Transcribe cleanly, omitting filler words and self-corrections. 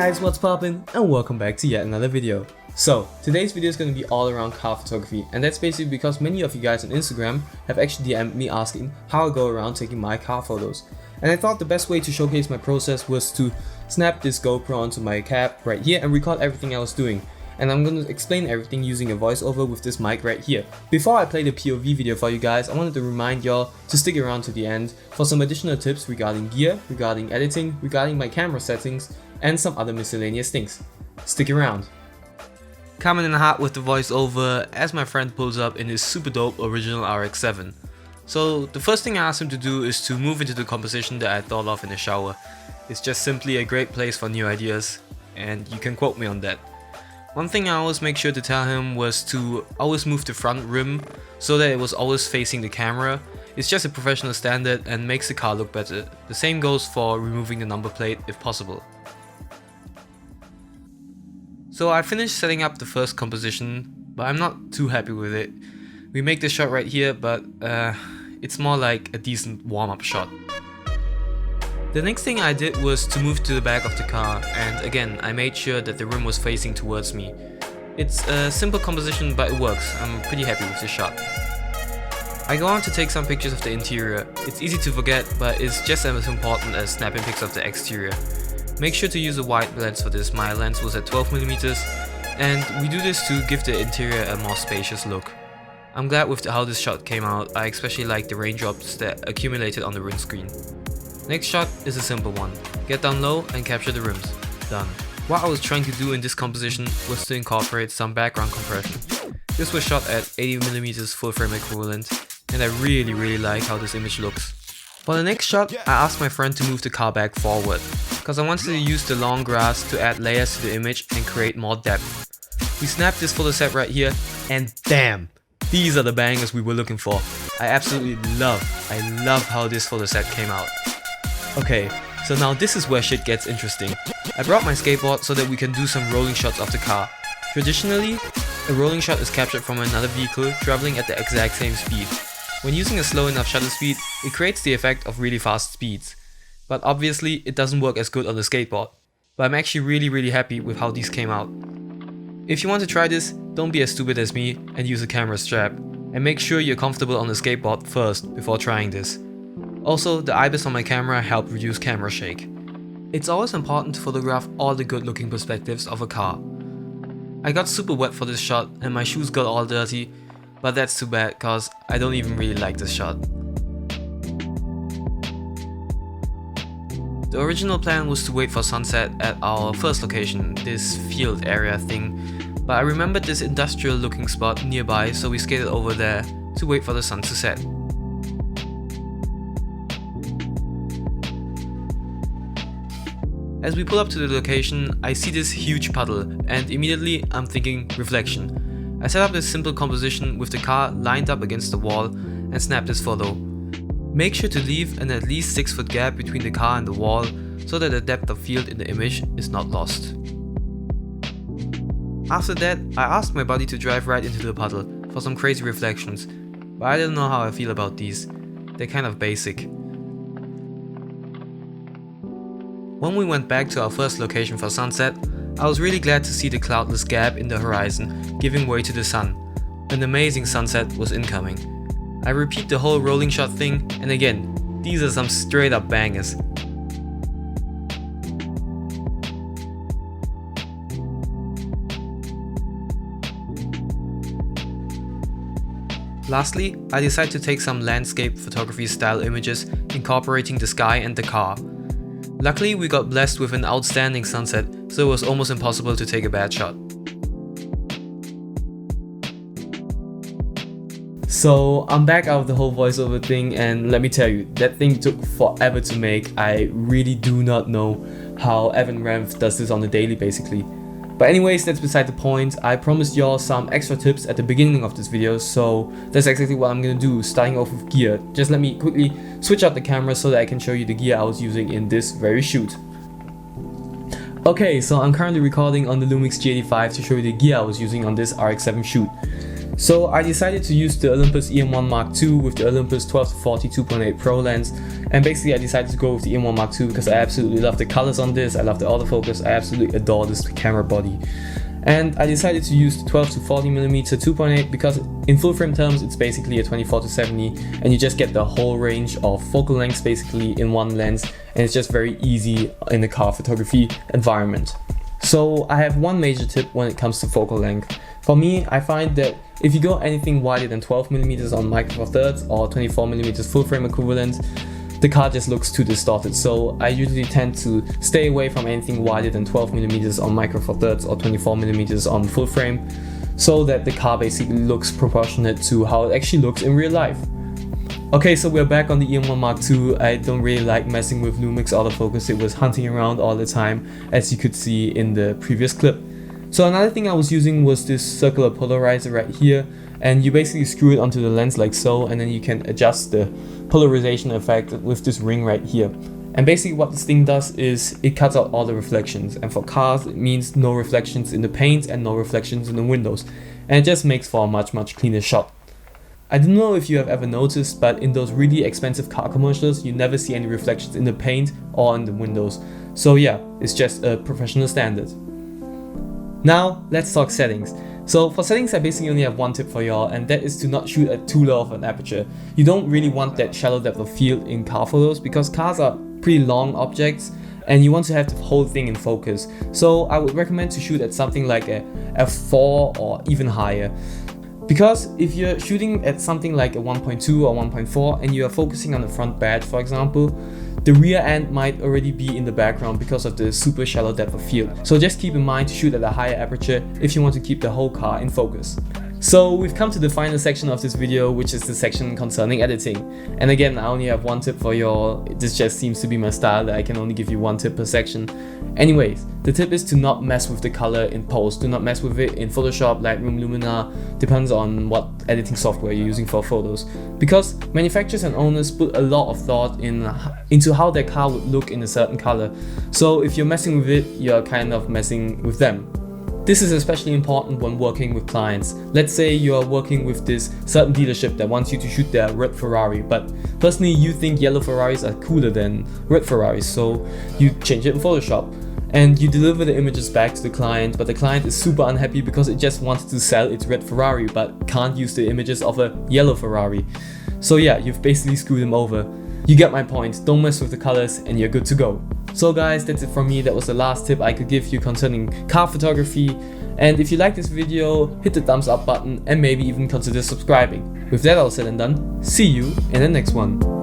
guys, what's poppin', and welcome back to yet another video. So, today's video is going to be all around car photography, and that's basically because many of you guys on Instagram have actually DM'd me asking how I go around taking my car photos. And I thought the best way to showcase my process was to snap this GoPro onto my cap right here and record everything I was doing. And I'm going to explain everything using a voiceover with this mic right here. Before I play the POV video for you guys, I wanted to remind y'all to stick around to the end for some additional tips regarding gear, regarding editing, regarding my camera settings, and some other miscellaneous things. Stick around. Coming in hot with the voiceover as my friend pulls up in his super dope original RX-7. So the first thing I asked him to do is to move into the composition that I thought of in the shower. It's just simply a great place for new ideas, and you can quote me on that. One thing I always make sure to tell him was to always move the front rim so that it was always facing the camera. It's just a professional standard and makes the car look better. The same goes for removing the number plate if possible. So I finished setting up the first composition, but I'm not too happy with it. We make this shot right here, but it's more like a decent warm-up shot. The next thing I did was to move to the back of the car, and again I made sure that the rim was facing towards me. It's a simple composition, but it works. I'm pretty happy with the shot. I go on to take some pictures of the interior. It's easy to forget, but it's just as important as snapping pics of the exterior. Make sure to use a wide lens for this. My lens was at 12mm, and we do this to give the interior a more spacious look. I'm glad with how this shot came out. I especially like the raindrops that accumulated on the windscreen. Next shot is a simple one. Get down low and capture the rims. Done. What I was trying to do in this composition was to incorporate some background compression. This was shot at 80mm full frame equivalent, and I really like how this image looks. For the next shot, I asked my friend to move the car back forward, because I wanted to use the long grass to add layers to the image and create more depth. We snapped this photo set right here, and damn! These are the bangers we were looking for. I absolutely love how this photo set came out. Okay, so now this is where shit gets interesting. I brought my skateboard so that we can do some rolling shots of the car. Traditionally, a rolling shot is captured from another vehicle traveling at the exact same speed. When using a slow enough shutter speed, it creates the effect of really fast speeds. But obviously, it doesn't work as good on the skateboard. But I'm actually really happy with how these came out. If you want to try this, don't be as stupid as me and use a camera strap. And make sure you're comfortable on the skateboard first before trying this. Also, the IBIS on my camera helped reduce camera shake. It's always important to photograph all the good looking perspectives of a car. I got super wet for this shot and my shoes got all dirty, but that's too bad cause I don't even really like this shot. The original plan was to wait for sunset at our first location, this field area thing, but I remembered this industrial looking spot nearby, so we skated over there to wait for the sun to set. As we pull up to the location, I see this huge puddle, and immediately I'm thinking reflection. I set up this simple composition with the car lined up against the wall and snap this photo. Make sure to leave an at least 6 foot gap between the car and the wall so that the depth of field in the image is not lost. After that, I asked my buddy to drive right into the puddle for some crazy reflections, but I don't know how I feel about these. They're kind of basic. When we went back to our first location for sunset, I was really glad to see the cloudless gap in the horizon giving way to the sun. An amazing sunset was incoming. I repeat the whole rolling shot thing, and again, these are some straight up bangers. Lastly, I decided to take some landscape photography style images incorporating the sky and the car. Luckily, we got blessed with an outstanding sunset, so it was almost impossible to take a bad shot. So I'm back out of the whole voiceover thing, and let me tell you, that thing took forever to make. I really do not know how Evan Ramth does this on a daily basically. But anyways, that's beside the point. I promised y'all some extra tips at the beginning of this video, so that's exactly what I'm gonna do, starting off with gear. Just let me quickly switch out the camera so that I can show you the gear I was using in this very shoot. Okay, so I'm currently recording on the Lumix G85 to show you the gear I was using on this RX-7 shoot. So I decided to use the Olympus EM1 Mark II with the Olympus 12-40 2.8 Pro lens, and basically I decided to go with the EM1 Mark II because I absolutely love the colors on this, I love the autofocus, I absolutely adore this camera body. And I decided to use the 12-40mm 2.8 because in full frame terms it's basically a 24-70, and you just get the whole range of focal lengths basically in one lens, and it's just very easy in the car photography environment. So I have one major tip when it comes to focal length. For me, I find that if you go anything wider than 12mm on micro four thirds or 24mm full frame equivalent, the car just looks too distorted. So I usually tend to stay away from anything wider than 12mm on micro four thirds or 24mm on full frame, so that the car basically looks proportionate to how it actually looks in real life. Okay, so we're back on the EM1 Mark II. I don't really like messing with Lumix autofocus. It was hunting around all the time, as you could see in the previous clip. So another thing I was using was this circular polarizer right here, and you basically screw it onto the lens like so, and then you can adjust the polarization effect with this ring right here. And basically what this thing does is it cuts out all the reflections, and for cars it means no reflections in the paint and no reflections in the windows, and it just makes for a much cleaner shot. I don't know if you have ever noticed, but in those really expensive car commercials you never see any reflections in the paint or in the windows. So yeah, it's just a professional standard. Now let's talk settings. So for settings I basically only have one tip for y'all, and that is to not shoot at too low of an aperture. You don't really want that shallow depth of field in car photos because cars are pretty long objects and you want to have the whole thing in focus. So I would recommend to shoot at something like a f4 or even higher. Because if you're shooting at something like a 1.2 or 1.4 and you are focusing on the front badge, for example, the rear end might already be in the background because of the super shallow depth of field. So just keep in mind to shoot at a higher aperture if you want to keep the whole car in focus. So we've come to the final section of this video, which is the section concerning editing. And again, I only have one tip for y'all. This just seems to be my style, that I can only give you one tip per section. Anyways, the tip is to not mess with the color in post. Do not mess with it in Photoshop, Lightroom, Luminar, depends on what editing software you're using for photos. Because manufacturers and owners put a lot of thought into how their car would look in a certain color. So if you're messing with it, you're kind of messing with them. This is especially important when working with clients. Let's say you are working with this certain dealership that wants you to shoot their red Ferrari, but personally you think yellow Ferraris are cooler than red Ferraris, so you change it in Photoshop. And you deliver the images back to the client, but the client is super unhappy because it just wants to sell its red Ferrari but can't use the images of a yellow Ferrari. So yeah, you've basically screwed them over. You get my point, don't mess with the colors and you're good to go. So guys, that's it from me. That was the last tip I could give you concerning car photography. And if you like this video, hit the thumbs up button and maybe even consider subscribing. With that all said and done, see you in the next one.